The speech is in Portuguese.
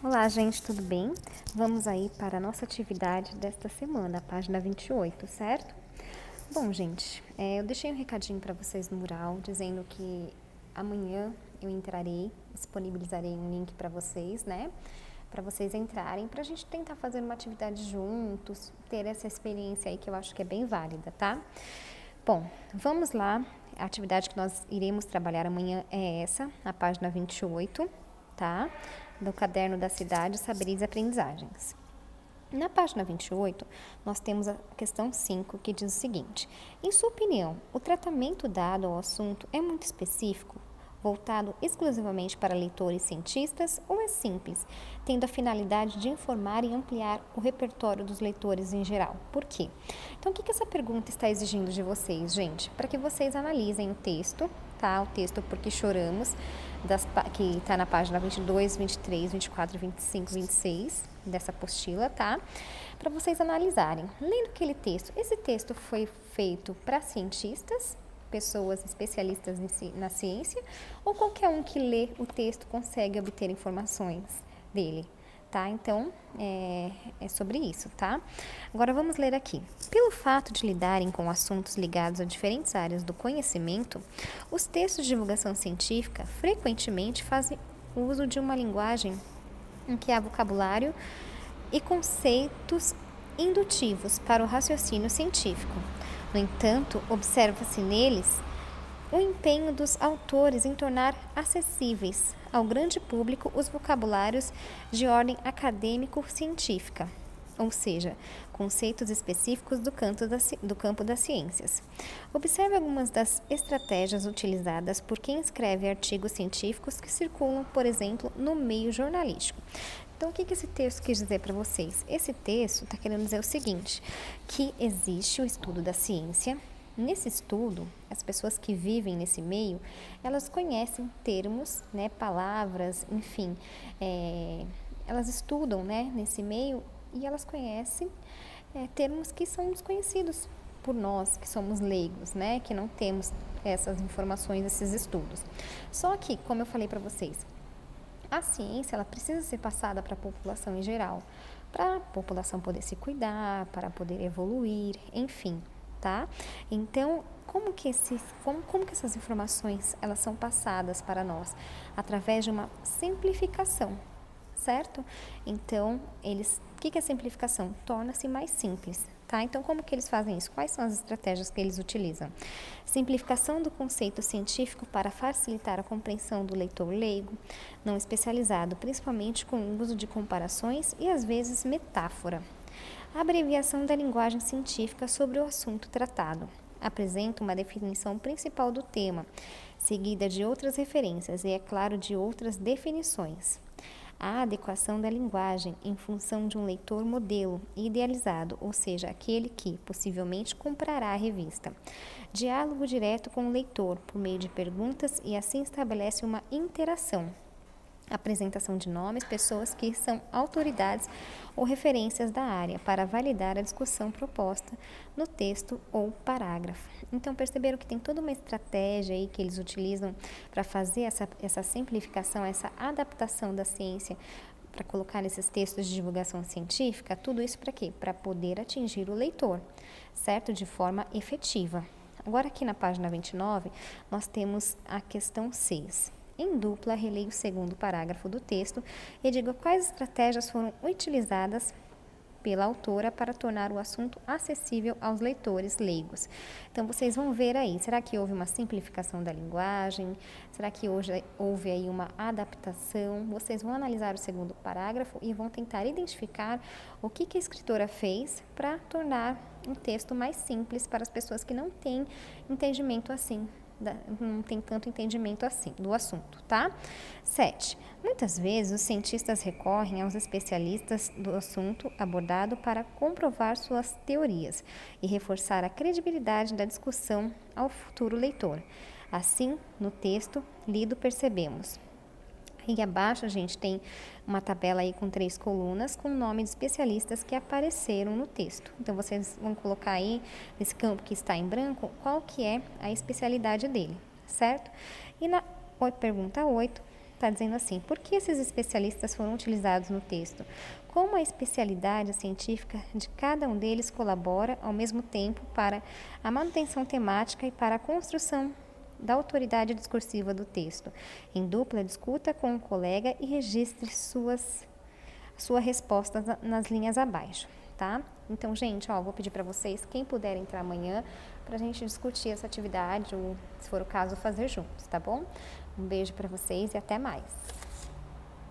Olá, gente, tudo bem? Vamos aí para a nossa atividade desta semana, a página 28, certo? Bom, gente, eu deixei um recadinho para vocês no mural, dizendo que amanhã eu entrarei, disponibilizarei um link para vocês, né? Para vocês entrarem, para a gente tentar fazer uma atividade juntos, ter essa experiência aí que eu acho que é bem válida, tá? Bom, vamos lá. A atividade que nós iremos trabalhar amanhã é essa, a página 28, tá? Do caderno da cidade, saberes e aprendizagens. Na página 28, nós temos a questão 5, que diz o seguinte: em sua opinião, o tratamento dado ao assunto é muito específico, voltado exclusivamente para leitores cientistas, ou é simples, tendo a finalidade de informar e ampliar o repertório dos leitores em geral? Por quê? Então, o que essa pergunta está exigindo de vocês, gente? Para que vocês analisem o texto, tá? O texto Porque Choramos, que está na página 22, 23, 24, 25, 26 dessa apostila, tá? Para vocês analisarem. Lendo aquele texto, esse texto foi feito para cientistas, pessoas especialistas na ciência, ou qualquer um que lê o texto consegue obter informações dele, tá? Então, é sobre isso, tá? Agora vamos ler aqui. Pelo fato de lidarem com assuntos ligados a diferentes áreas do conhecimento, os textos de divulgação científica frequentemente fazem uso de uma linguagem em que há vocabulário e conceitos indutivos para o raciocínio científico. No entanto, observa-se neles o empenho dos autores em tornar acessíveis ao grande público os vocabulários de ordem acadêmico-científica, ou seja, conceitos específicos do campo das ciências. Observe algumas das estratégias utilizadas por quem escreve artigos científicos que circulam, por exemplo, no meio jornalístico. Então, o que esse texto quis dizer para vocês? Esse texto está querendo dizer o seguinte, que existe o estudo da ciência. Nesse estudo, as pessoas que vivem nesse meio, elas conhecem termos, né, palavras, enfim, elas estudam, né, nesse meio e elas conhecem termos que são desconhecidos por nós, que somos leigos, né, que não temos essas informações, esses estudos. Só que, como eu falei para vocês, a ciência ela precisa ser passada para a população em geral, para a população poder se cuidar, para poder evoluir, enfim, tá? Então, como que essas informações elas são passadas para nós? Através de uma simplificação, certo? Então, o que é simplificação? Torna-se mais simples, tá? Então, como que eles fazem isso? Quais são as estratégias que eles utilizam? Simplificação do conceito científico para facilitar a compreensão do leitor leigo, não especializado, principalmente com o uso de comparações e, às vezes, metáfora. Abreviação da linguagem científica sobre o assunto tratado. Apresenta uma definição principal do tema, seguida de outras referências e, é claro, de outras definições. A adequação da linguagem em função de um leitor modelo idealizado, ou seja, aquele que possivelmente comprará a revista. Diálogo direto com o leitor por meio de perguntas e assim estabelece uma interação. Apresentação de nomes, pessoas que são autoridades ou referências da área para validar a discussão proposta no texto ou parágrafo. Então, perceberam que tem toda uma estratégia aí que eles utilizam para fazer essa simplificação, essa adaptação da ciência para colocar nesses textos de divulgação científica, tudo isso para quê? Para poder atingir o leitor, certo? De forma efetiva. Agora, aqui na página 29, nós temos a questão 6. Em dupla, releia o segundo parágrafo do texto e diga quais estratégias foram utilizadas pela autora para tornar o assunto acessível aos leitores leigos. Então, vocês vão ver aí, será que houve uma simplificação da linguagem? Será que houve aí uma adaptação? Vocês vão analisar o segundo parágrafo e vão tentar identificar o que a escritora fez para tornar um texto mais simples para as pessoas que não têm entendimento assim, não tem tanto entendimento assim do assunto, tá? 7. Muitas vezes os cientistas recorrem aos especialistas do assunto abordado para comprovar suas teorias e reforçar a credibilidade da discussão ao futuro leitor. Assim, no texto lido percebemos. E abaixo a gente tem uma tabela aí com 3 colunas com o nome de especialistas que apareceram no texto. Então, vocês vão colocar aí, nesse campo que está em branco, qual que é a especialidade dele, certo? E na pergunta 8, está dizendo assim: por que esses especialistas foram utilizados no texto? Como a especialidade científica de cada um deles colabora ao mesmo tempo para a manutenção temática e para a construção da autoridade discursiva do texto. Em dupla, discuta com um colega e registre sua resposta nas linhas abaixo, tá? Então, gente, ó, vou pedir para vocês, quem puder entrar amanhã, para a gente discutir essa atividade ou, se for o caso, fazer juntos, tá bom? Um beijo para vocês e até mais.